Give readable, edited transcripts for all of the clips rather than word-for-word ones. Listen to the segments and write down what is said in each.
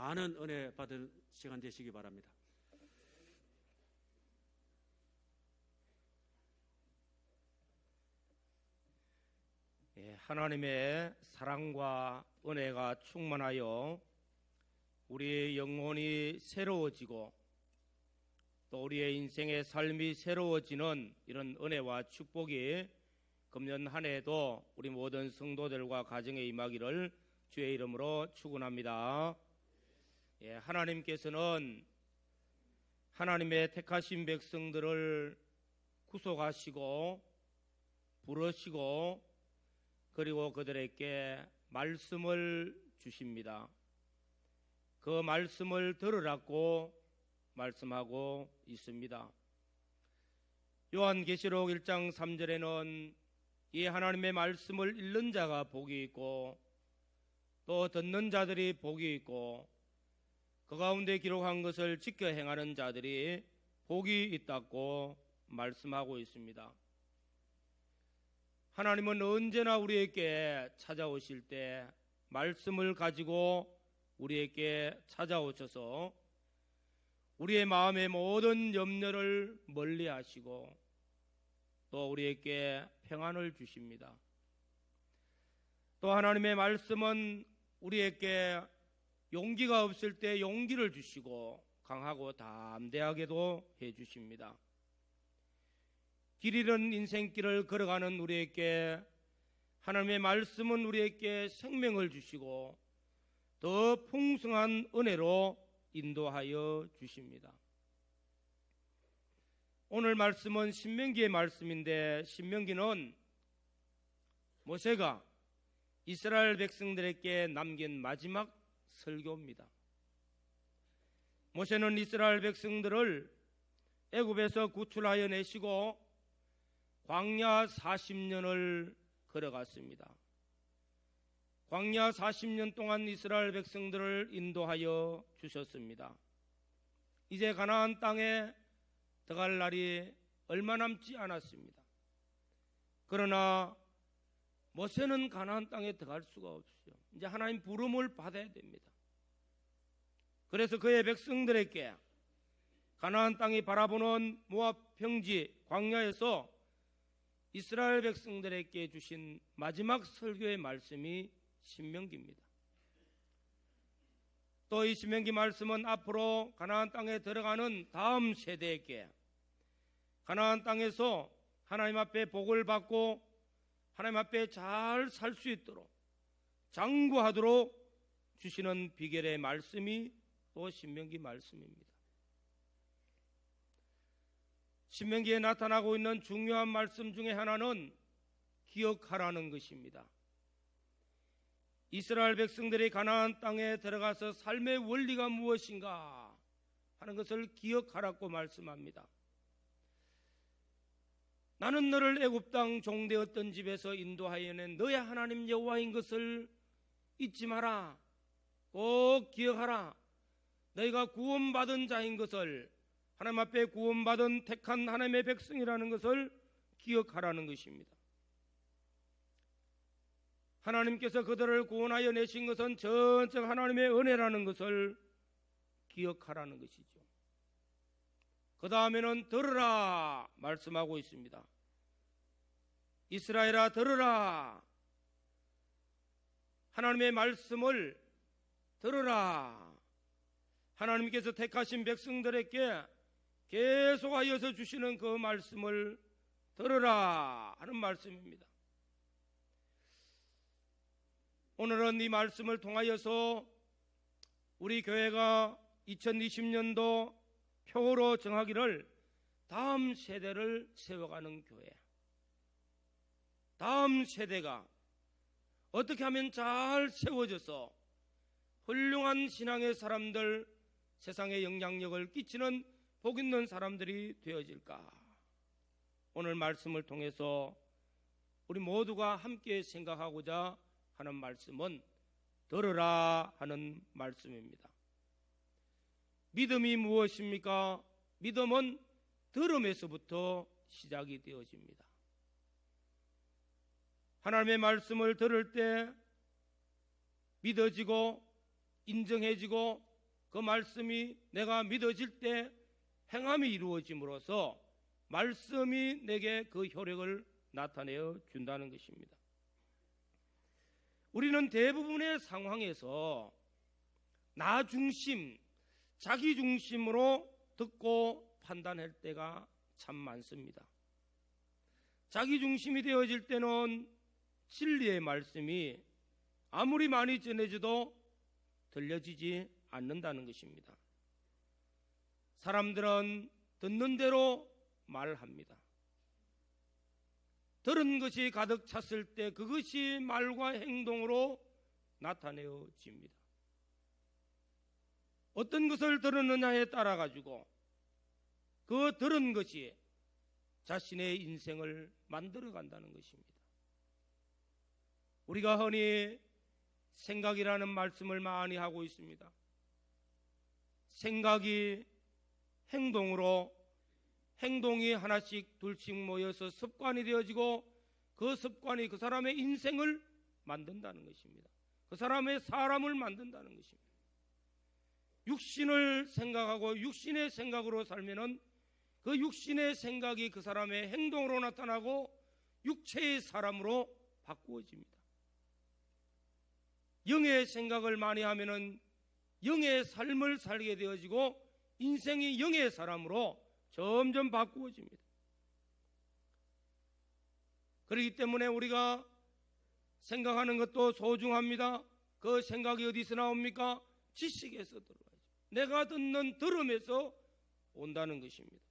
많은 은혜 받을 시간 되시기 바랍니다. 하나님의 사랑과 은혜가 충만하여 우리의 영혼이 새로워지고 또 우리의 인생의 삶이 새로워지는 이런 은혜와 축복이 금년 한 해에도 우리 모든 성도들과 가정에 임하기를 주의 이름으로 축원합니다. 하나님께서는 하나님의 택하신 백성들을 구속하시고 부르시고 그리고 그들에게 말씀을 주십니다. 그 말씀을 들으라고 말씀하고 있습니다. 요한계시록 1장 3절에는 이 하나님의 말씀을 읽는 자가 복이 있고 또 듣는 자들이 복이 있고 그 가운데 기록한 것을 지켜 행하는 자들이 복이 있다고 말씀하고 있습니다. 하나님은 언제나 우리에게 찾아오실 때 말씀을 가지고 우리에게 찾아오셔서 우리의 마음의 모든 염려를 멀리 하시고 또 우리에게 평안을 주십니다. 또 하나님의 말씀은 우리에게 용기가 없을 때 용기를 주시고 강하고 담대하게도 해주십니다. 길 잃은 인생길을 걸어가는 우리에게 하나님의 말씀은 우리에게 생명을 주시고 더 풍성한 은혜로 인도하여 주십니다. 오늘 말씀은 신명기의 말씀인데 신명기는 모세가 이스라엘 백성들에게 남긴 마지막 설교입니다. 모세는 이스라엘 백성들을 애굽에서 구출하여 내시고 광야 40년을 걸어갔습니다. 광야 40년 동안 이스라엘 백성들을 인도하여 주셨습니다. 이제 가나안 땅에 들어갈 날이 얼마 남지 않았습니다. 그러나 모세는 가나안 땅에 들어갈 수가 없어요. 이제 하나님 부름을 받아야 됩니다. 그래서 그의 백성들에게 가나안 땅이 바라보는 모압 평지 광야에서 이스라엘 백성들에게 주신 마지막 설교의 말씀이 신명기입니다. 또 이 신명기 말씀은 앞으로 가나안 땅에 들어가는 다음 세대에게 가나안 땅에서 하나님 앞에 복을 받고 하나님 앞에 잘 살 수 있도록 장구하도록 주시는 비결의 말씀이 또 신명기 말씀입니다. 신명기에 나타나고 있는 중요한 말씀 중에 하나는 기억하라는 것입니다. 이스라엘 백성들이 가나안 땅에 들어가서 삶의 원리가 무엇인가 하는 것을 기억하라고 말씀합니다. 나는 너를 애굽 땅 종되었던 집에서 인도하여 낸 너의 하나님 여호와인 것을 잊지 마라. 꼭 기억하라. 너희가 구원받은 자인 것을, 하나님 앞에 구원받은 택한 하나님의 백성이라는 것을 기억하라는 것입니다. 하나님께서 그들을 구원하여 내신 것은 전적 하나님의 은혜라는 것을 기억하라는 것이죠. 그 다음에는 들으라 말씀하고 있습니다. 이스라엘아 들으라. 하나님의 말씀을 들으라. 하나님께서 택하신 백성들에게 계속하여서 주시는 그 말씀을 들으라 하는 말씀입니다. 오늘은 이 말씀을 통하여서 우리 교회가 2020년도 표로 정하기를 다음 세대를 세워가는 교회, 다음 세대가 어떻게 하면 잘 세워져서 훌륭한 신앙의 사람들, 세상에 영향력을 끼치는 복 있는 사람들이 되어질까. 오늘 말씀을 통해서 우리 모두가 함께 생각하고자 하는 말씀은 들으라 하는 말씀입니다. 믿음이 무엇입니까? 믿음은 들음에서부터 시작이 되어집니다. 하나님의 말씀을 들을 때 믿어지고 인정해지고 그 말씀이 내가 믿어질 때 행함이 이루어짐으로써 말씀이 내게 그 효력을 나타내어 준다는 것입니다. 우리는 대부분의 상황에서 나 중심, 자기 중심으로 듣고 판단할 때가 참 많습니다. 자기 중심이 되어질 때는 진리의 말씀이 아무리 많이 전해져도 들려지지 않는다는 것입니다. 사람들은 듣는 대로 말합니다. 들은 것이 가득 찼을 때 그것이 말과 행동으로 나타내어집니다. 어떤 것을 들었느냐에 따라 가지고 그 들은 것이 자신의 인생을 만들어 간다는 것입니다. 우리가 흔히 생각이라는 말씀을 많이 하고 있습니다. 생각이 행동으로, 행동이 하나씩 둘씩 모여서 습관이 되어지고 그 습관이 그 사람의 인생을 만든다는 것입니다. 그 사람의 사람을 만든다는 것입니다. 육신을 생각하고 육신의 생각으로 살면은 그 육신의 생각이 그 사람의 행동으로 나타나고 육체의 사람으로 바꾸어집니다. 영의 생각을 많이 하면은 영의 삶을 살게 되어지고 인생이 영의 사람으로 점점 바꾸어집니다. 그렇기 때문에 우리가 생각하는 것도 소중합니다. 그 생각이 어디서 나옵니까? 지식에서 들어와요. 내가 듣는 들음에서 온다는 것입니다.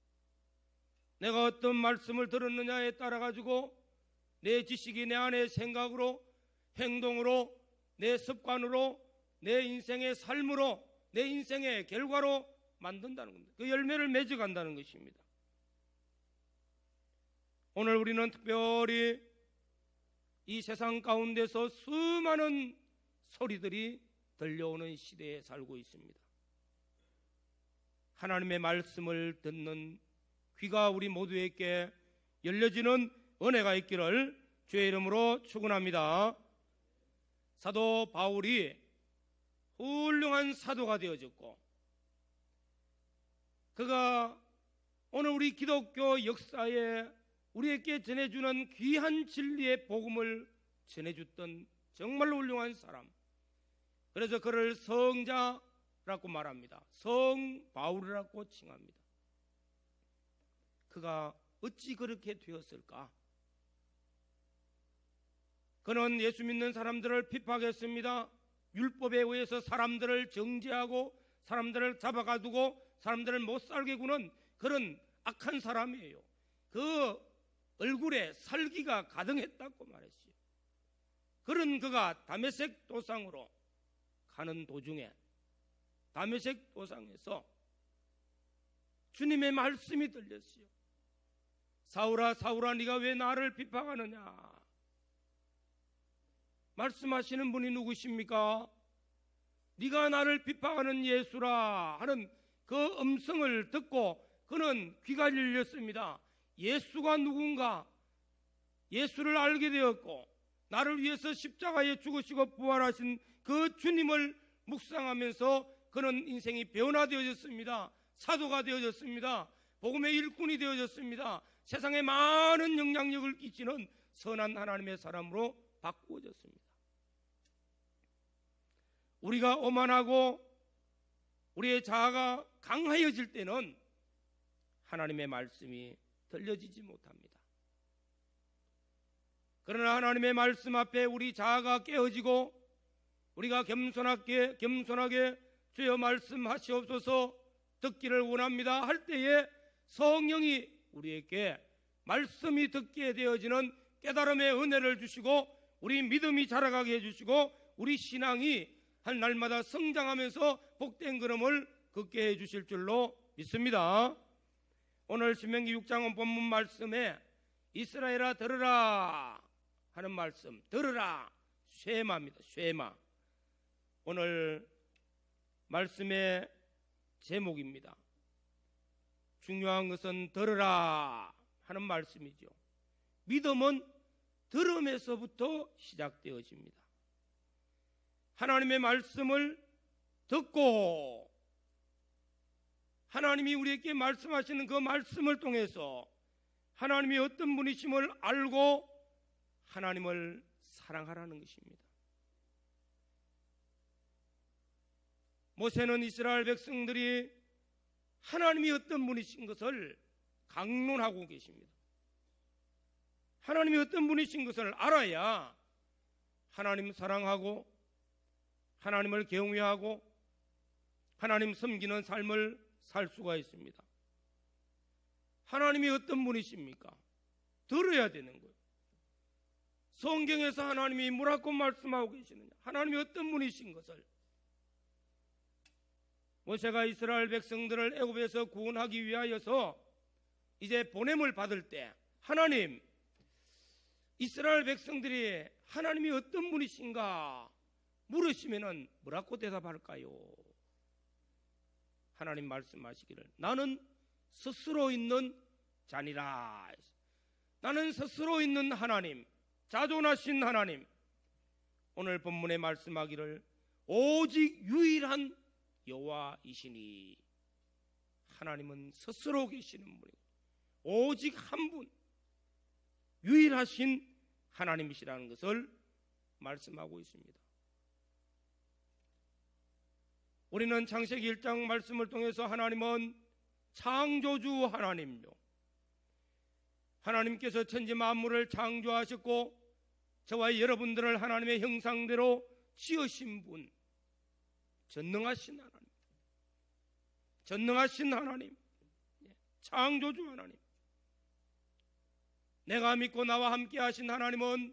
내가 어떤 말씀을 들었느냐에 따라 가지고 내 지식이 내 안의 생각으로, 행동으로, 내 습관으로, 내 인생의 삶으로, 내 인생의 결과로 만든다는 겁니다. 그 열매를 맺어간다는 것입니다. 오늘 우리는 특별히 이 세상 가운데서 수많은 소리들이 들려오는 시대에 살고 있습니다. 하나님의 말씀을 듣는 귀가 우리 모두에게 열려지는 은혜가 있기를 주의 이름으로 축원합니다. 사도 바울이 훌륭한 사도가 되어졌고 그가 오늘 우리 기독교 역사에 우리에게 전해주는 귀한 진리의 복음을 전해줬던 정말로 훌륭한 사람, 그래서 그를 성자라고 말합니다. 성 바울이라고 칭합니다. 그가 어찌 그렇게 되었을까? 그는 예수 믿는 사람들을 핍박했습니다. 율법에 의해서 사람들을 정죄하고 사람들을 잡아가두고 사람들을 못 살게 구는 그런 악한 사람이에요. 그 얼굴에 살기가 가등했다고 말했어요. 그런 그가 다메섹 도상으로 가는 도중에 다메섹 도상에서 주님의 말씀이 들렸어요. 사울아 사울아 네가 왜 나를 핍박하느냐? 말씀하시는 분이 누구십니까? 네가 나를 핍박하는 예수라 하는 그 음성을 듣고 그는 귀가 열렸습니다. 예수가 누군가 예수를 알게 되었고 나를 위해서 십자가에 죽으시고 부활하신 그 주님을 묵상하면서 그는 인생이 변화되어졌습니다. 사도가 되어졌습니다. 복음의 일꾼이 되어졌습니다. 세상에 많은 영향력을 끼치는 선한 하나님의 사람으로 바꾸어졌습니다. 우리가 오만하고 우리의 자아가 강하여질 때는 하나님의 말씀이 들려지지 못합니다. 그러나 하나님의 말씀 앞에 우리 자아가 깨어지고 우리가 겸손하게 주여 말씀하시옵소서 듣기를 원합니다 할 때에 성령이 우리에게 말씀이 듣게 되어지는 깨달음의 은혜를 주시고 우리 믿음이 자라가게 해주시고 우리 신앙이 한 날마다 성장하면서 복된 걸음을 걷게 해주실 줄로 믿습니다. 오늘 신명기 6장 본문 말씀에 이스라엘아 들으라 하는 말씀, 들으라 쉐마입니다. 쉐마. 오늘 말씀의 제목입니다. 중요한 것은 들으라 하는 말씀이죠. 믿음은 들음에서부터 시작되어집니다. 하나님의 말씀을 듣고 하나님이 우리에게 말씀하시는 그 말씀을 통해서 하나님이 어떤 분이심을 알고 하나님을 사랑하라는 것입니다. 모세는 이스라엘 백성들이 하나님이 어떤 분이신 것을 강론하고 계십니다. 하나님이 어떤 분이신 것을 알아야 하나님 사랑하고 하나님을 경외하고 하나님 섬기는 삶을 살 수가 있습니다. 하나님이 어떤 분이십니까? 들어야 되는 거예요. 성경에서 하나님이 뭐라고 말씀하고 계시느냐? 하나님이 어떤 분이신 것을. 모세가 이스라엘 백성들을 애굽에서 구원하기 위하여서 이제 보냄을 받을 때 하나님, 이스라엘 백성들이 하나님이 어떤 분이신가 물으시면은 뭐라고 대답할까요? 하나님 말씀하시기를 나는 스스로 있는 자니라. 나는 스스로 있는 하나님, 자존하신 하나님. 오늘 본문에 말씀하기를 오직 유일한 여호와이시니. 하나님은 스스로 계시는 분이고 오직 한 분, 유일하신 하나님이시라는 것을 말씀하고 있습니다. 우리는 창세기 1장 말씀을 통해서 하나님은 창조주 하나님요, 하나님께서 천지 만물을 창조하셨고 저와 여러분들을 하나님의 형상대로 지으신 분, 전능하신 하나님, 전능하신 하나님, 창조주 하나님. 내가 믿고 나와 함께 하신 하나님은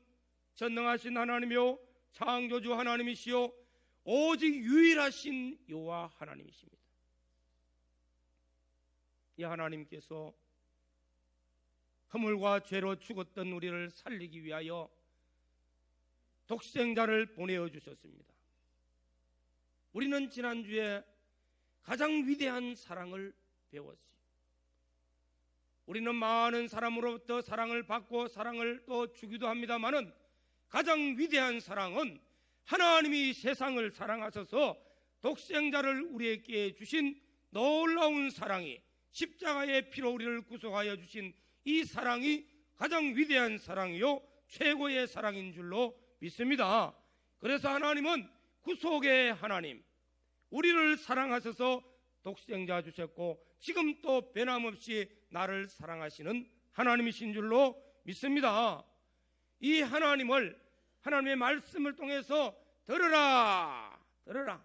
전능하신 하나님이요 창조주 하나님이시요 오직 유일하신 여호와 하나님이십니다. 이 하나님께서 허물과 죄로 죽었던 우리를 살리기 위하여 독생자를 보내어 주셨습니다. 우리는 지난주에 가장 위대한 사랑을 배웠어요. 우리는 많은 사람으로부터 사랑을 받고 사랑을 또 주기도 합니다마는 가장 위대한 사랑은 하나님이 세상을 사랑하셔서 독생자를 우리에게 주신 놀라운 사랑이, 십자가의 피로 우리를 구속하여 주신 이 사랑이 가장 위대한 사랑이요 최고의 사랑인 줄로 믿습니다. 그래서 하나님은 구속의 하나님, 우리를 사랑하셔서 독생자 주셨고 지금 또 변함없이 나를 사랑하시는 하나님이신 줄로 믿습니다. 이 하나님을, 하나님의 말씀을 통해서 들으라, 들으라,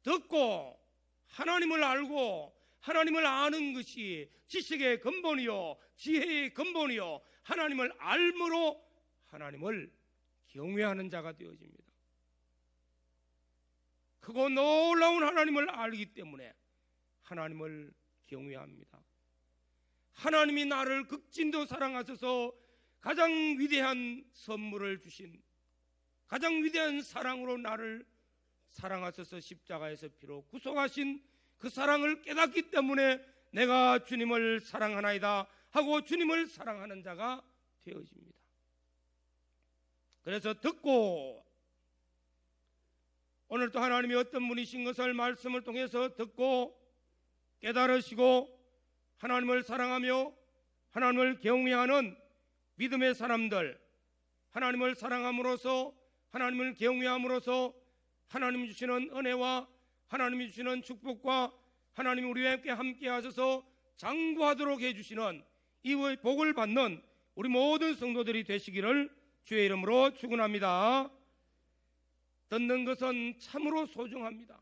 듣고 하나님을 알고 하나님을 아는 것이 지식의 근본이요 지혜의 근본이요 하나님을 알므로 하나님을 경외하는 자가 되어집니다. 크고 놀라운 하나님을 알기 때문에 하나님을 경외합니다. 하나님이 나를 극진도 사랑하셔서 가장 위대한 선물을 주신, 가장 위대한 사랑으로 나를 사랑하셔서 십자가에서 피로 구속하신 그 사랑을 깨닫기 때문에 내가 주님을 사랑하나이다 하고 주님을 사랑하는 자가 되어집니다. 그래서 듣고, 오늘 또 하나님이 어떤 분이신 것을 말씀을 통해서 듣고 깨달으시고 하나님을 사랑하며 하나님을 경외하는 믿음의 사람들, 하나님을 사랑함으로써 하나님을 경외함으로써 하나님이 주시는 은혜와 하나님이 주시는 축복과 하나님이 우리와 함께 하셔서 장구하도록 해주시는 이 복을 받는 우리 모든 성도들이 되시기를 주의 이름으로 축원합니다. 듣는 것은 참으로 소중합니다.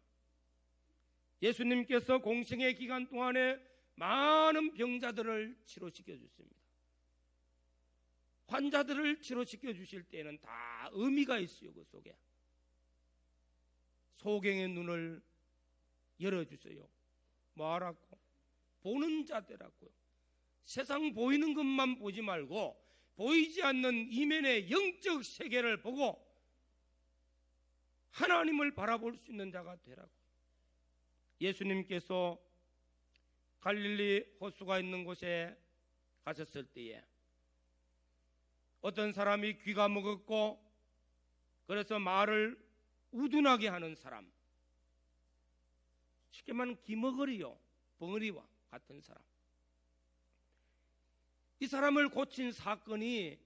예수님께서 공생의 기간 동안에 많은 병자들을 치료시켜 주십니다. 환자들을 치료시켜 주실 때에는 다 의미가 있어요. 그 속에 소경의 눈을 열어주세요. 뭐하라고? 보는 자 되라고요. 세상 보이는 것만 보지 말고 보이지 않는 이면의 영적 세계를 보고 하나님을 바라볼 수 있는 자가 되라고. 예수님께서 갈릴리 호수가 있는 곳에 가셨을 때에 어떤 사람이 귀가 먹었고 그래서 말을 우둔하게 하는 사람, 쉽게 말하면 기머거리요, 벙어리와 같은 사람. 이 사람을 고친 사건이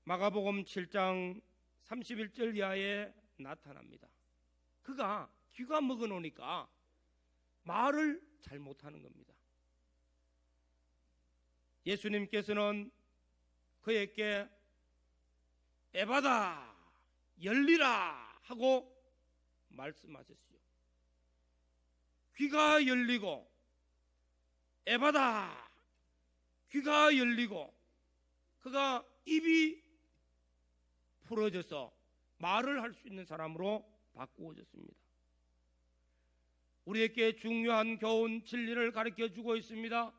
마가복음 7장 31절 이하에 나타납니다. 그가 귀가 먹어놓으니까 말을 잘 못하는 겁니다. 예수님께서는 그에게 에바다 열리라 하고 말씀하셨어요. 귀가 열리고 에바다 귀가 열리고 그가 입이 풀어져서 말을 할 수 있는 사람으로 바꾸어졌습니다. 우리에게 중요한 교훈 진리를 가르쳐 주고 있습니다.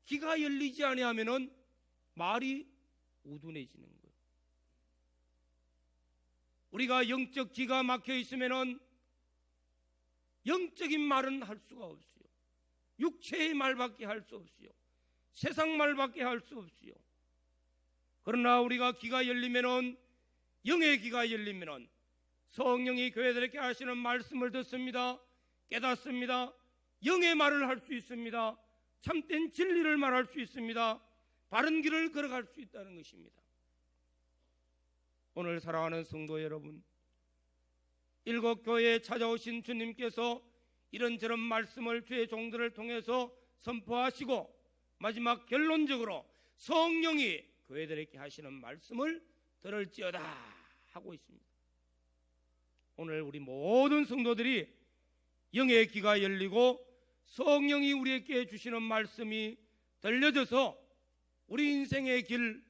귀가 열리지 아니하면은 말이 우둔해지는 거예요. 우리가 영적 귀가 막혀 있으면은 영적인 말은 할 수가 없어요. 육체의 말밖에 할 수 없어요. 세상 말밖에 할 수 없어요. 그러나 우리가 귀가 열리면은, 영의 귀가 열리면은 성령이 교회들에게 하시는 말씀을 듣습니다. 깨닫습니다. 영의 말을 할 수 있습니다. 참된 진리를 말할 수 있습니다. 바른 길을 걸어갈 수 있다는 것입니다. 오늘 사랑하는 성도 여러분, 일곱 교회에 찾아오신 주님께서 이런저런 말씀을 주의 종들을 통해서 선포하시고 마지막 결론적으로 성령이 교회들에게 하시는 말씀을 들을지어다 하고 있습니다. 오늘 우리 모든 성도들이 영의 귀가 열리고 성령이 우리에게 주시는 말씀이 들려져서 우리 인생의 길,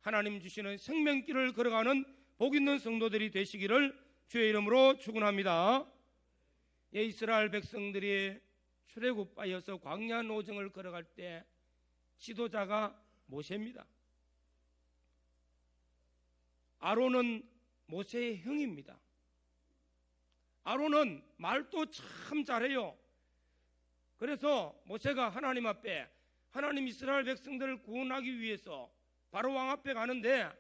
하나님 주시는 생명길을 걸어가는 복 있는 성도들이 되시기를 주의 이름으로 축원합니다. 이스라엘 백성들이 출애굽하여서 광야 노정을 걸어갈 때 지도자가 모세입니다. 아론은 모세의 형입니다. 아론은 말도 참 잘해요. 그래서 모세가 하나님 앞에, 하나님 이스라엘 백성들을 구원하기 위해서 바로 왕 앞에 가는데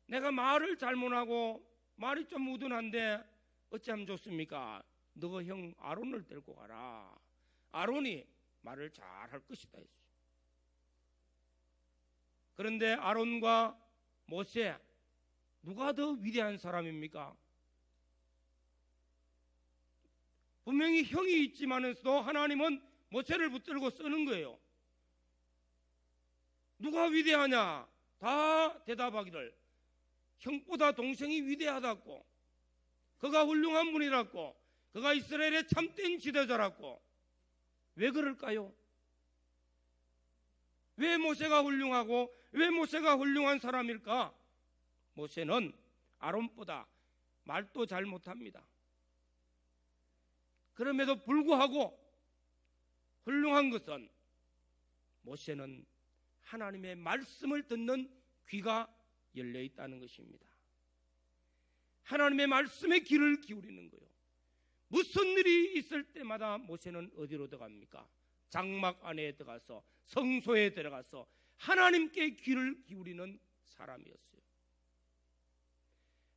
내가 말을 잘 못하고 말이 좀 우둔한데 어찌하면 좋습니까? 너 형 아론을 데리고 가라. 아론이 말을 잘 할 것이다 했어요. 그런데 아론과 모세, 누가 더 위대한 사람입니까? 분명히 형이 있지만서도 하나님은 모세를 붙들고 쓰는 거예요. 누가 위대하냐? 다 대답하기를 형보다 동생이 위대하다고, 그가 훌륭한 분이라고, 그가 이스라엘의 참된 지도자라고. 왜 그럴까요? 왜 모세가 훌륭하고 왜 모세가 훌륭한 사람일까? 모세는 아론보다 말도 잘 못합니다. 그럼에도 불구하고 훌륭한 것은 모세는 하나님의 말씀을 듣는 귀가 열려 있다는 것입니다. 하나님의 말씀에 귀를 기울이는 거예요. 무슨 일이 있을 때마다 모세는 어디로 들어갑니까? 장막 안에 들어가서, 성소에 들어가서 하나님께 귀를 기울이는 사람이었어요.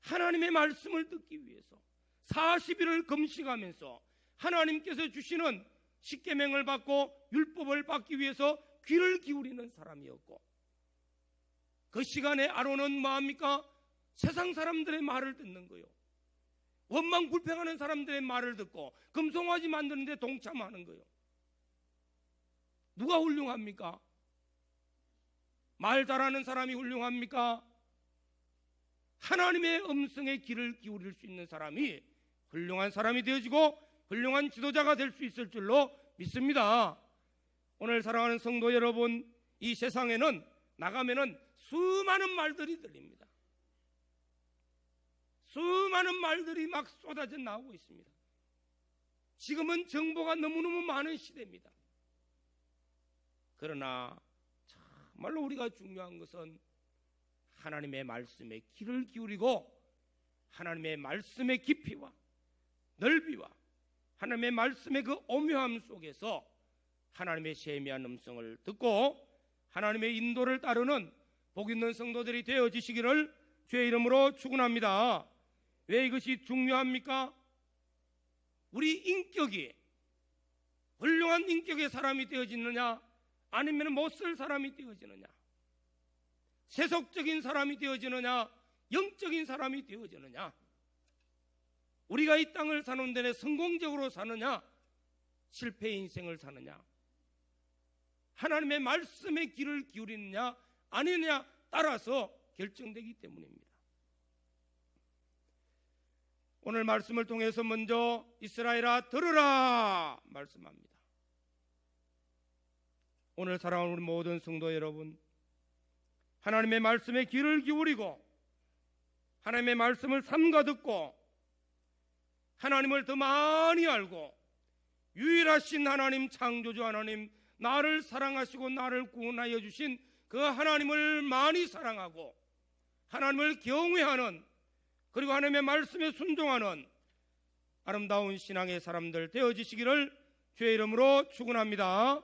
하나님의 말씀을 듣기 위해서 40일을 금식하면서 하나님께서 주시는 십계명을 받고 율법을 받기 위해서 귀를 기울이는 사람이었고, 그 시간에 아론은 뭐합니까? 세상 사람들의 말을 듣는 거예요. 원망 불평하는 사람들의 말을 듣고 금송아지 만드는데 동참하는 거예요. 누가 훌륭합니까? 말 잘하는 사람이 훌륭합니까? 하나님의 음성에 귀를 기울일 수 있는 사람이 훌륭한 사람이 되어지고 훌륭한 지도자가 될 수 있을 줄로 믿습니다. 오늘 사랑하는 성도 여러분, 이 세상에는 나가면은 수많은 말들이 들립니다. 수많은 말들이 막 쏟아져 나오고 있습니다. 지금은 정보가 너무너무 많은 시대입니다. 그러나 정말로 우리가 중요한 것은 하나님의 말씀에 귀를 기울이고 하나님의 말씀의 깊이와 넓이와 하나님의 말씀의 그 오묘함 속에서 하나님의 세미한 음성을 듣고 하나님의 인도를 따르는 복 있는 성도들이 되어지시기를 주의 이름으로 축원합니다. 왜 이것이 중요합니까? 우리 우리 인격이 훌륭한 인격의 사람이 되어지느냐, 아니면 못쓸 사람이 되어지느냐, 세속적인 사람이 되어지느냐, 영적인 사람이 되어지느냐, 우리가 이 땅을 사는 데에 성공적으로 사느냐, 실패의 인생을 사느냐, 하나님의 말씀에 귀를 기울이느냐 아니느냐 따라서 결정되기 때문입니다. 오늘 말씀을 통해서 먼저 이스라엘아 들으라 말씀합니다. 오늘 사랑하는 우리 모든 성도 여러분, 하나님의 말씀에 귀를 기울이고 하나님의 말씀을 삼가 듣고 하나님을 더 많이 알고 유일하신 하나님, 창조주 하나님, 나를 사랑하시고 나를 구원하여 주신 그 하나님을 많이 사랑하고 하나님을 경외하는, 그리고 하나님의 말씀에 순종하는 아름다운 신앙의 사람들 되어지시기를 주의 이름으로 축원합니다.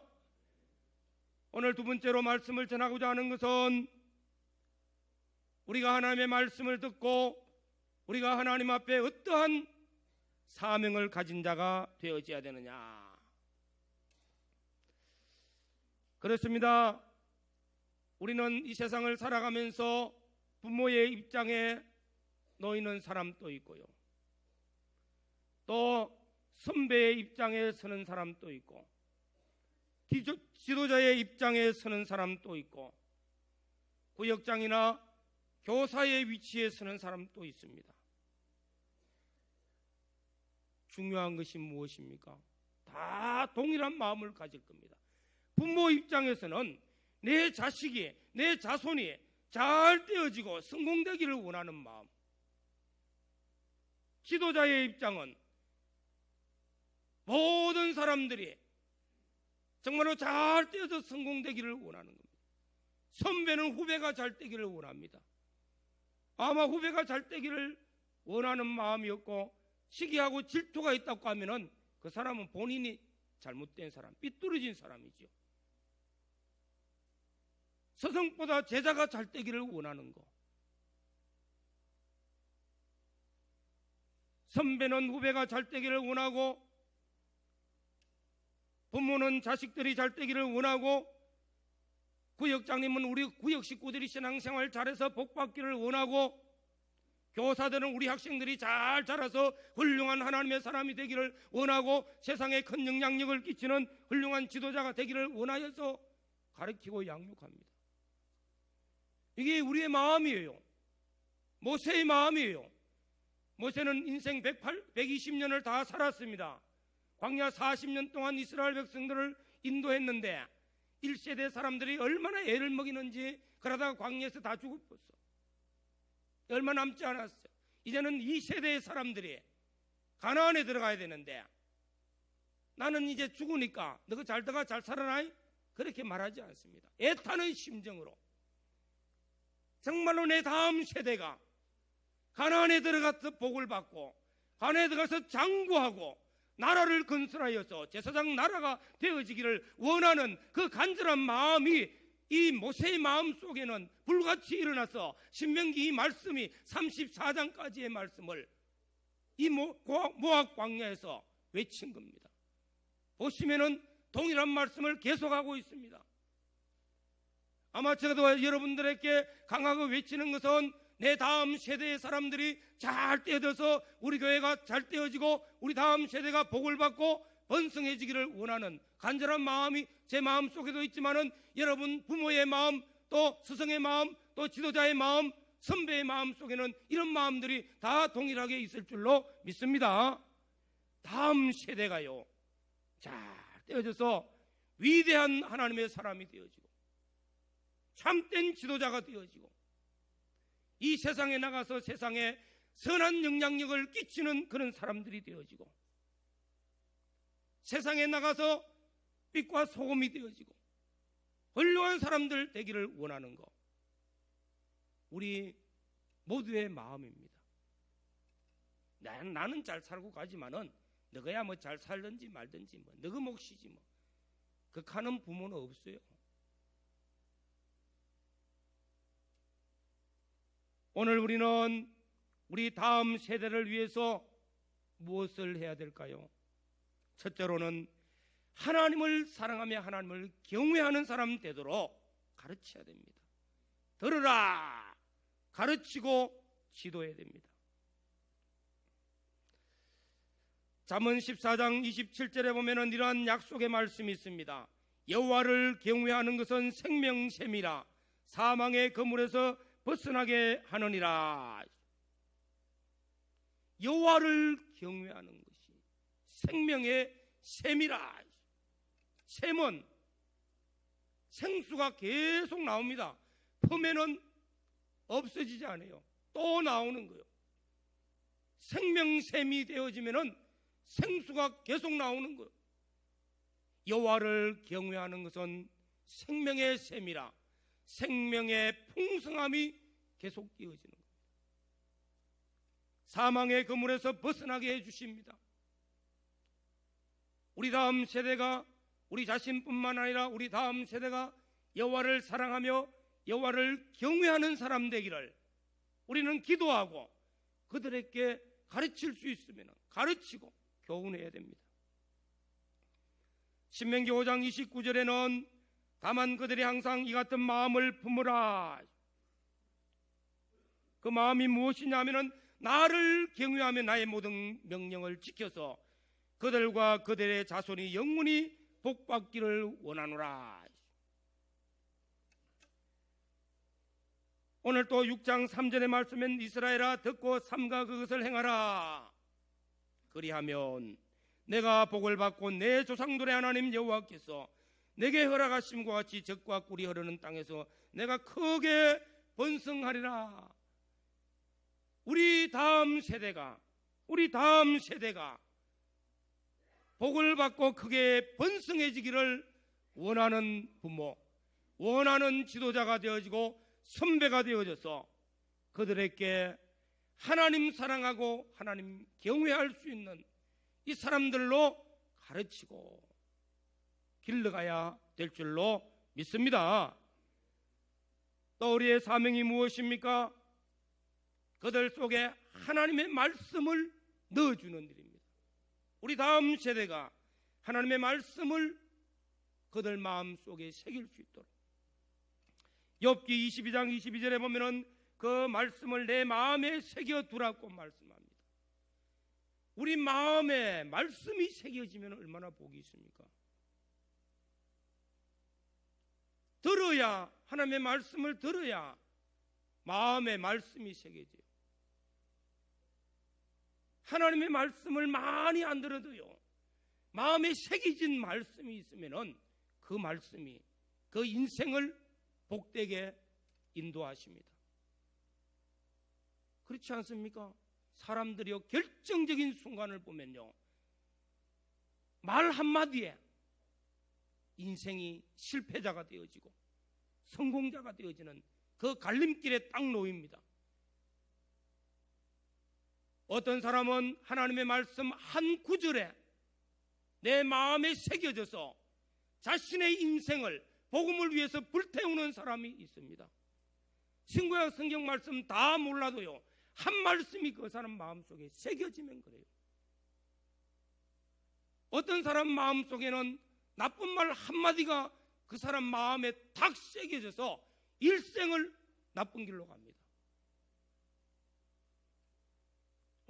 오늘 두 번째로 말씀을 전하고자 하는 것은, 우리가 하나님의 말씀을 듣고 우리가 하나님 앞에 어떠한 사명을 가진 자가 되어져야 되느냐. 그렇습니다. 우리는 이 세상을 살아가면서 부모의 입장에 놓이는 사람도 있고요, 또 선배의 입장에 서는 사람도 있고, 지도자의 입장에 서는 사람도 있고, 구역장이나 교사의 위치에 서는 사람도 있습니다. 중요한 것이 무엇입니까? 다 동일한 마음을 가질 겁니다. 부모 입장에서는 내 자식이, 내 자손이 잘 되어지고 성공되기를 원하는 마음, 지도자의 입장은 모든 사람들이 정말로 잘 되어서 성공되기를 원하는 겁니다. 선배는 후배가 잘 되기를 원합니다. 아마 후배가 잘 되기를 원하는 마음이었고, 시기하고 질투가 있다고 하면은 그 사람은 본인이 잘못된 사람, 삐뚤어진 사람이죠. 스승보다 제자가 잘 되기를 원하는 거, 선배는 후배가 잘 되기를 원하고, 부모는 자식들이 잘 되기를 원하고, 구역장님은 우리 구역 식구들이 신앙생활 잘해서 복받기를 원하고, 교사들은 우리 학생들이 잘 자라서 훌륭한 하나님의 사람이 되기를 원하고, 세상에 큰 영향력을 끼치는 훌륭한 지도자가 되기를 원하여서 가르치고 양육합니다. 이게 우리의 마음이에요. 모세의 마음이에요. 모세는 인생 120년을 다 살았습니다. 광야 40년 동안 이스라엘 백성들을 인도했는데 1세대 사람들이 얼마나 애를 먹이는지, 그러다가 광야에서 다 죽었어. 얼마 남지 않았어요. 이제는 2세대의 사람들이 가나안에 들어가야 되는데, 나는 이제 죽으니까 너가 잘 들어가 잘 살아라, 그렇게 말하지 않습니다. 애타는 심정으로 정말로 내 다음 세대가 가나안에 들어가서 복을 받고 가나안에 들어가서 장구하고 나라를 건설하여서 제사장 나라가 되어지기를 원하는 그 간절한 마음이 이 모세의 마음 속에는 불같이 일어나서 신명기 이 말씀이 34장까지의 말씀을 이 모압 광야에서 외친 겁니다. 보시면은 동일한 말씀을 계속하고 있습니다. 아마 제가 여러분들에게 강하게 외치는 것은, 내 다음 세대의 사람들이 잘 떼어져서 우리 교회가 잘 떼어지고 우리 다음 세대가 복을 받고 번성해지기를 원하는 간절한 마음이 제 마음 속에도 있지만은, 여러분 부모의 마음, 또 스승의 마음, 또 지도자의 마음, 선배의 마음 속에는 이런 마음들이 다 동일하게 있을 줄로 믿습니다. 다음 세대가요 잘 떼어져서 위대한 하나님의 사람이 되어지고 참된 지도자가 되어지고, 이 세상에 나가서 세상에 선한 영향력을 끼치는 그런 사람들이 되어지고, 세상에 나가서 빛과 소금이 되어지고 훌륭한 사람들 되기를 원하는 것, 우리 모두의 마음입니다. 나는 잘 살고 가지만은 너가야 뭐 잘 살든지 말든지 뭐 너그 몫이지 뭐, 그하는 부모는 없어요. 오늘 우리는 우리 다음 세대를 위해서 무엇을 해야 될까요? 첫째로는 하나님을 사랑하며 하나님을 경외하는 사람 되도록 가르쳐야 됩니다. 들으라, 가르치고 지도해야 됩니다. 잠언 14장 27절에 보면은 이러한 약속의 말씀이 있습니다. 여호와를 경외하는 것은 생명샘이라 사망의 그물에서 벗어나게 하느니라. 여호와를 경외하는 것이 생명의 샘이라. 샘은 생수가 계속 나옵니다. 품에는 없어지지 않아요. 또 나오는 거예요. 생명샘이 되어지면은 생수가 계속 나오는 거예요. 여호와를 경외하는 것은 생명의 샘이라 생명의 풍성함이 계속 이어지는 겁니다. 사망의 그물에서 벗어나게 해주십니다. 우리 다음 세대가 우리 자신뿐만 아니라 우리 다음 세대가 여호와를 사랑하며 여호와를 경외하는 사람 되기를 우리는 기도하고 그들에게 가르칠 수 있으면 가르치고 교훈해야 됩니다. 신명기 5장 29절에는 다만 그들이 항상 이 같은 마음을 품으라. 그 마음이 무엇이냐면은 나를 경외하며 나의 모든 명령을 지켜서 그들과 그들의 자손이 영원히 복받기를 원하노라. 오늘 또 6장 3절의 말씀엔 이스라엘아 듣고 삼가 그것을 행하라. 그리하면 내가 복을 받고 내 조상들의 하나님 여호와께서 내게 허락하심과 같이 젖과 꿀이 흐르는 땅에서 내가 크게 번성하리라. 우리 다음 세대가 복을 받고 크게 번성해지기를 원하는 부모, 원하는 지도자가 되어지고 선배가 되어져서 그들에게 하나님 사랑하고 하나님 경외할 수 있는 이 사람들로 가르치고 길러가야 될 줄로 믿습니다. 또 우리의 사명이 무엇입니까? 그들 속에 하나님의 말씀을 넣어주는 일입니다. 우리 다음 세대가 하나님의 말씀을 그들 마음속에 새길 수 있도록 욥기 22장 22절에 보면은 그 말씀을 내 마음에 새겨두라고 말씀합니다. 우리 마음에 말씀이 새겨지면 얼마나 복이 있습니까? 들어야, 하나님의 말씀을 들어야 마음에 말씀이 새겨져요. 하나님의 말씀을 많이 안 들어도요, 마음에 새겨진 말씀이 있으면은 그 말씀이 그 인생을 복되게 인도하십니다. 그렇지 않습니까? 사람들이요, 결정적인 순간을 보면요, 말 한마디에 인생이 실패자가 되어지고 성공자가 되어지는 그 갈림길에 딱 놓입니다. 어떤 사람은 하나님의 말씀 한 구절에 내 마음에 새겨져서 자신의 인생을 복음을 위해서 불태우는 사람이 있습니다. 신구약 성경 말씀 다 몰라도요, 한 말씀이 그 사람 마음속에 새겨지면 그래요. 어떤 사람 마음속에는 나쁜 말 한마디가 그 사람 마음에 탁 새겨져서 일생을 나쁜 길로 갑니다.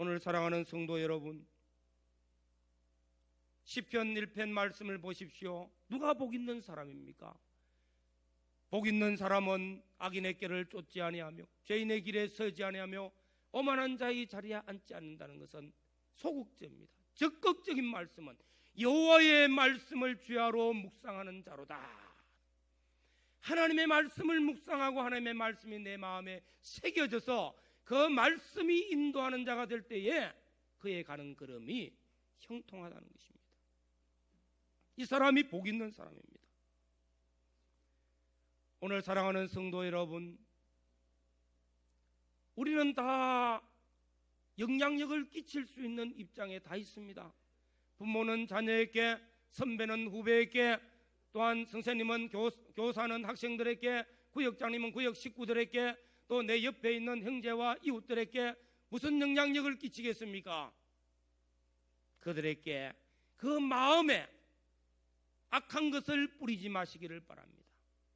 오늘 사랑하는 성도 여러분, 시편 1편 말씀을 보십시오. 누가 복 있는 사람입니까? 복 있는 사람은 악인의 길을 쫓지 아니하며 죄인의 길에 서지 아니하며 오만한 자의 자리에 앉지 않는다는 것은 소극적입니다. 적극적인 말씀은 여호와의 말씀을 주야로 묵상하는 자로다. 하나님의 말씀을 묵상하고 하나님의 말씀이 내 마음에 새겨져서 그 말씀이 인도하는 자가 될 때에 그의 가는 걸음이 형통하다는 것입니다. 이 사람이 복 있는 사람입니다. 오늘 사랑하는 성도 여러분, 우리는 다 영향력을 끼칠 수 있는 입장에 다 있습니다. 부모는 자녀에게, 선배는 후배에게, 또한 선생님은 교사는 학생들에게, 구역장님은 구역 식구들에게, 또 내 옆에 있는 형제와 이웃들에게 무슨 영향력을 끼치겠습니까? 그들에게 그 마음에 악한 것을 뿌리지 마시기를 바랍니다.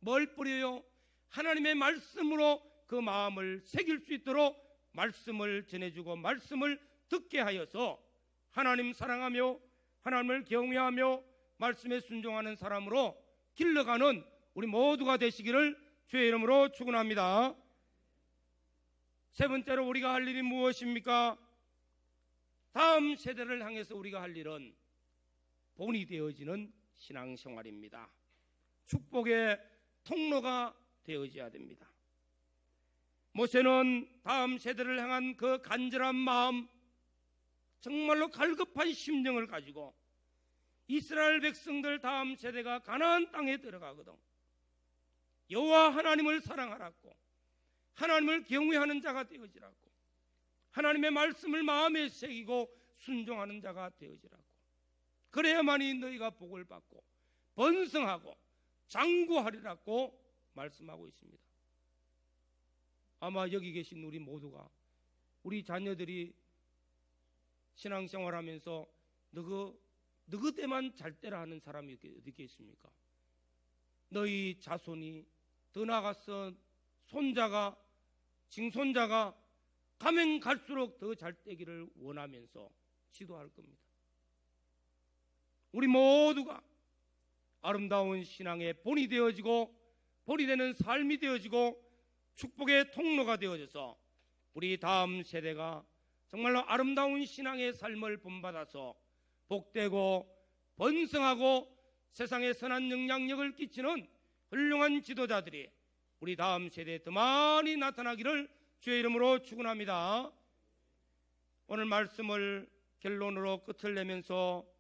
뭘 뿌려요? 하나님의 말씀으로 그 마음을 새길 수 있도록 말씀을 전해주고 말씀을 듣게 하여서 하나님 사랑하며 하나님을 경외하며 말씀에 순종하는 사람으로 길러가는 우리 모두가 되시기를 주의 이름으로 축원합니다. 세 번째로 우리가 할 일이 무엇입니까? 다음 세대를 향해서 우리가 할 일은 본이 되어지는 신앙생활입니다. 축복의 통로가 되어져야 됩니다. 모세는 다음 세대를 향한 그 간절한 마음, 정말로 갈급한 심정을 가지고 이스라엘 백성들 다음 세대가 가나안 땅에 들어가거든 여호와 하나님을 사랑하라고, 하나님을 경외하는 자가 되어지라고, 하나님의 말씀을 마음에 새기고 순종하는 자가 되어지라고, 그래야만이 너희가 복을 받고 번성하고 장구하리라고 말씀하고 있습니다. 아마 여기 계신 우리 모두가 우리 자녀들이 신앙생활하면서 너그 때만 잘 때라 하는 사람이 어디 있습니까? 너희 자손이 더 나아가서 손자가 징손자가 가면 갈수록 더 잘 되기를 원하면서 지도할 겁니다. 우리 모두가 아름다운 신앙의 본이 되어지고 본이 되는 삶이 되어지고 축복의 통로가 되어져서 우리 다음 세대가 정말로 아름다운 신앙의 삶을 본받아서 복되고 번성하고 세상에 선한 영향력을 끼치는 훌륭한 지도자들이 우리 다음 세대에 더 많이 나타나기를 주의 이름으로 축원합니다. 오늘 말씀을 결론으로 끝을 내면서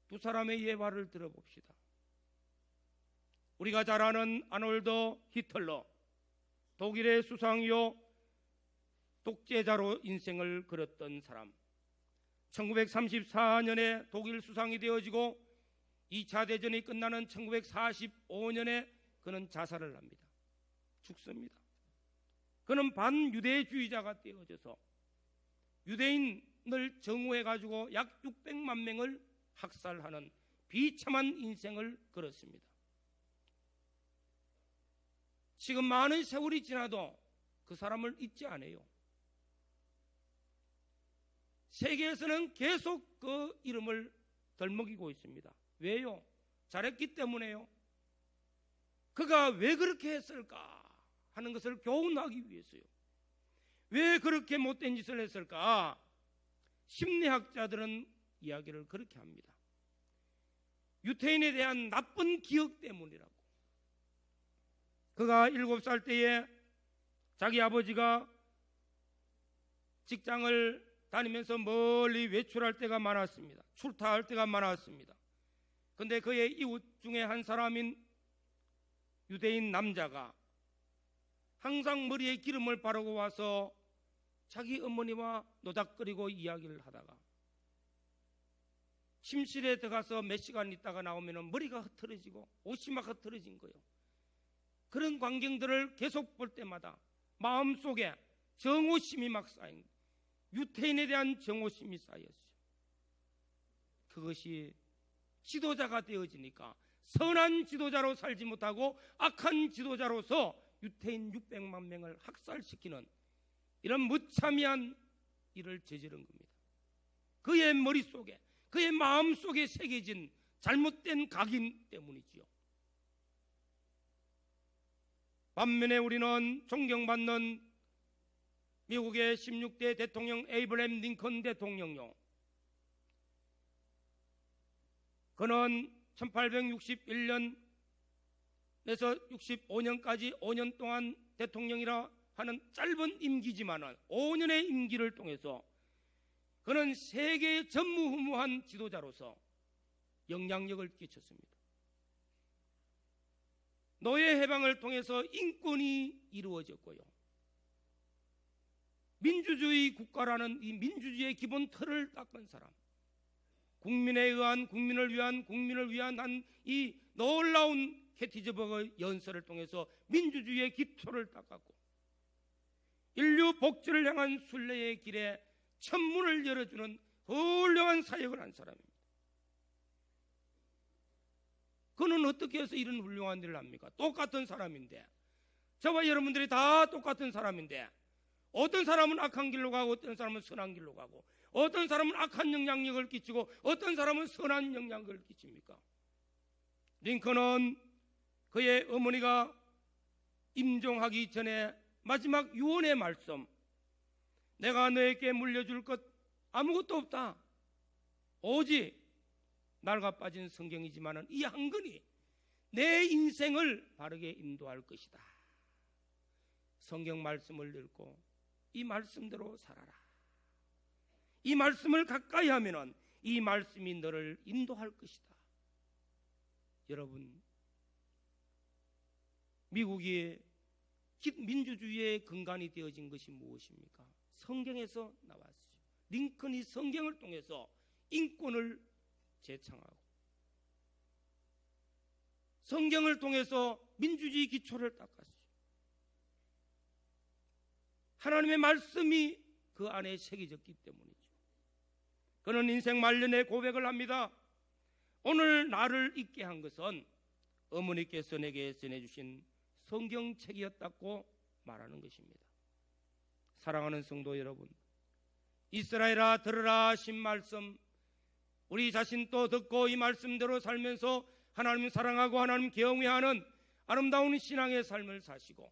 두 사람의 예화를 들어봅시다. 우리가 잘 아는 아놀드 히틀러, 독일의 수상이요 독재자로 인생을 걸었던 사람, 1934년에 독일 수상이 되어지고 2차 대전이 끝나는 1945년에 그는 자살을 합니다. 죽습니다. 그는 반유대주의자가 되어져서 유대인을 정오해가지고 약 600만 명을 학살하는 비참한 인생을 걸었습니다. 지금 많은 세월이 지나도 그 사람을 잊지 않아요. 세계에서는 계속 그 이름을 덜먹이고 있습니다. 왜요? 잘했기 때문에요. 그가 왜 그렇게 했을까 하는 것을 교훈하기 위해서요. 왜 그렇게 못된 짓을 했을까? 심리학자들은 이야기를 그렇게 합니다. 유태인에 대한 나쁜 기억 때문이라고. 그가 7살 때에 자기 아버지가 직장을 다니면서 멀리 외출할 때가 많았습니다. 출타할 때가 많았습니다. 그런데 그의 이웃 중에 한 사람인 유대인 남자가 항상 머리에 기름을 바르고 와서 자기 어머니와 노닥거리고 이야기를 하다가 침실에 들어가서 몇 시간 있다가 나오면 머리가 흐트러지고 옷이 막 흐트러진 거예요. 그런 광경들을 계속 볼 때마다 마음속에 정오심이 막 쌓인 거예요. 유태인에 대한 정오심이 쌓였어요. 그것이 지도자가 되어지니까 선한 지도자로 살지 못하고 악한 지도자로서 유태인 600만 명을 학살시키는 이런 무참한 일을 저지른 겁니다. 그의 머릿속에 그의 마음속에 새겨진 잘못된 각인 때문이지요. 반면에 우리는 존경받는 미국의 16대 대통령 에이브러햄 링컨 대통령요, 그는 1861년에서 65년까지 5년 동안 대통령이라 하는 짧은 임기지만은 5년의 임기를 통해서 그는 세계의 전무후무한 지도자로서 영향력을 끼쳤습니다. 노예 해방을 통해서 인권이 이루어졌고요. 민주주의 국가라는 이 민주주의의 기본 틀을 닦은 사람, 국민에 의한 국민을 위한 한 이 놀라운 게티즈버그 연설을 통해서 민주주의의 기초를 닦았고 인류 복지를 향한 순례의 길에 천문을 열어주는 훌륭한 사역을 한 사람입니다. 그는 어떻게 해서 이런 훌륭한 일을 합니까? 똑같은 사람인데, 저와 여러분들이 다 똑같은 사람인데, 어떤 사람은 악한 길로 가고 어떤 사람은 선한 길로 가고, 어떤 사람은 악한 영향력을 끼치고 어떤 사람은 선한 영향력을 끼칩니까? 링컨은 그의 어머니가 임종하기 전에 마지막 유언의 말씀, 내가 너에게 물려줄 것 아무것도 없다, 오직 낡아 빠진 성경이지만 이 한 권이 내 인생을 바르게 인도할 것이다. 성경 말씀을 읽고 이 말씀대로 살아라. 이 말씀을 가까이 하면은 이 말씀이 너를 인도할 것이다. 여러분, 미국이 민주주의의 근간이 되어진 것이 무엇입니까? 성경에서 나왔어요. 링컨이 성경을 통해서 인권을 제창하고 성경을 통해서 민주주의 기초를 닦았어요. 하나님의 말씀이 그 안에 새겨졌기 때문이죠. 그는 인생 말년에 고백을 합니다. 오늘 나를 있게 한 것은 어머니께서 내게 전해주신 성경책이었다고 말하는 것입니다. 사랑하는 성도 여러분, 이스라엘아 들으라 하신 말씀, 우리 자신도 듣고 이 말씀대로 살면서 하나님 사랑하고 하나님 경외하는 아름다운 신앙의 삶을 사시고,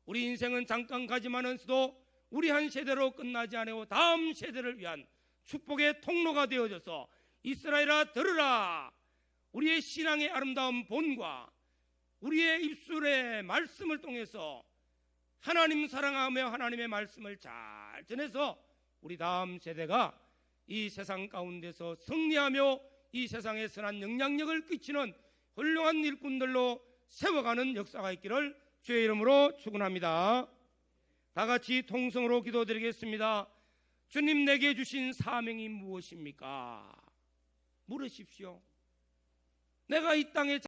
우리 인생은 잠깐 가지만은서도 우리 한 세대로 끝나지 않고 다음 세대를 위한 축복의 통로가 되어져서 이스라엘아 들으라, 우리의 신앙의 아름다운 본과 우리의 입술의 말씀을 통해서 하나님 사랑하며 하나님의 말씀을 잘 전해서 우리 다음 세대가 이 세상 가운데서 승리하며 이 세상에 선한 영향력을 끼치는 훌륭한 일꾼들로 세워가는 역사가 있기를 주의 이름으로 축원합니다. 다 같이 통성으로 기도드리겠습니다. 주님, 내게 주신 사명이 무엇입니까? 물으십시오. 내가 이 땅에